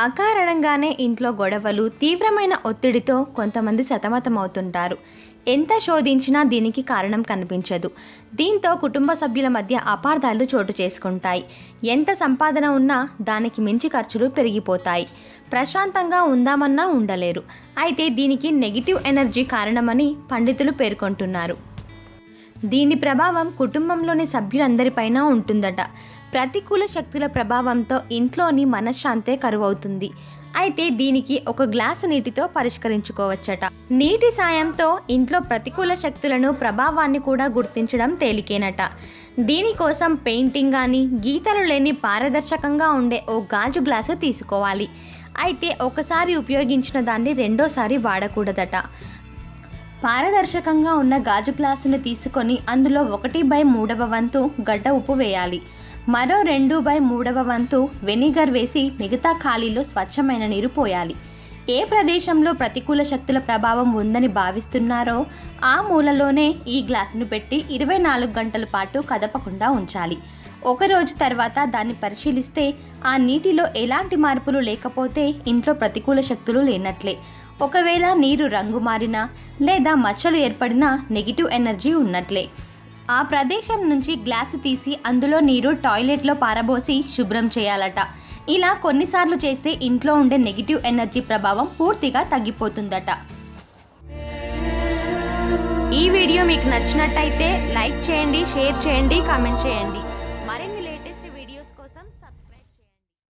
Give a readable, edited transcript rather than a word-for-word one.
అకారణంగానే ఇంట్లో గొడవలు, తీవ్రమైన ఒత్తిడితో కొంతమంది సతమతమవుతుంటారు. ఎంత శోధించినా దీనికి కారణం కనిపించదు. దీంతో కుటుంబ సభ్యుల మధ్య అపార్థాలు చోటు చేసుకుంటాయి. ఎంత సంపాదన ఉన్నా దానికి మించి ఖర్చులు పెరిగిపోతాయి. ప్రశాంతంగా ఉందామన్నా ఉండలేరు. అయితే దీనికి నెగిటివ్ ఎనర్జీ కారణమని పండితులు పేర్కొంటున్నారు. దీని ప్రభావం కుటుంబంలోని సభ్యులందరిపైన ఉంటుందట. ప్రతికూల శక్తుల ప్రభావంతో ఇంట్లోని మనశ్శాంతే కరువవుతుంది. అయితే దీనికి ఒక గ్లాసు నీటితో పరిష్కరించుకోవచ్చట. నీటి సాయంతో ఇంట్లో ప్రతికూల శక్తులను ప్రభావాన్ని కూడా గుర్తించడం తేలికేనట. దీనికోసం పెయింటింగ్ కానీ గీతలు లేని పారదర్శకంగా ఉండే ఓ గాజు గ్లాసు తీసుకోవాలి. అయితే ఒకసారి ఉపయోగించిన దాన్ని రెండోసారి వాడకూడదట. పారదర్శకంగా ఉన్న గాజు గ్లాసును తీసుకొని అందులో 1/3 వంతు గడ్డ ఉప్పు వేయాలి. మరో 2/3 వంతు వెనిగర్ వేసి మిగతా ఖాళీలో స్వచ్ఛమైన నీరు పోయాలి. ఏ ప్రదేశంలో ప్రతికూల శక్తుల ప్రభావం ఉందని భావిస్తున్నారో ఆ మూలలోనే ఈ గ్లాసును పెట్టి 24 గంటల పాటు కదపకుండా ఉంచాలి. ఒకరోజు తర్వాత దాన్ని పరిశీలిస్తే ఆ నీటిలో ఎలాంటి మార్పులు లేకపోతే ఇంట్లో ప్రతికూల శక్తులు లేనట్లే. ఒకవేళ నీరు రంగు మారినా లేదా మచ్చలు ఏర్పడినా నెగిటివ్ ఎనర్జీ ఉన్నట్లే. ఆ ప్రదేశం నుంచి గ్లాసు తీసి అందులో నీరు టాయిలెట్లో పారబోసి శుభ్రం చేయాలట. ఇలా కొన్నిసార్లు చేస్తే ఇంట్లో ఉండే నెగిటివ్ ఎనర్జీ ప్రభావం పూర్తిగా తగ్గిపోతుందట. ఈ వీడియో మీకు నచ్చినట్టయితే లైక్ చేయండి, షేర్ చేయండి, కామెంట్ చేయండి.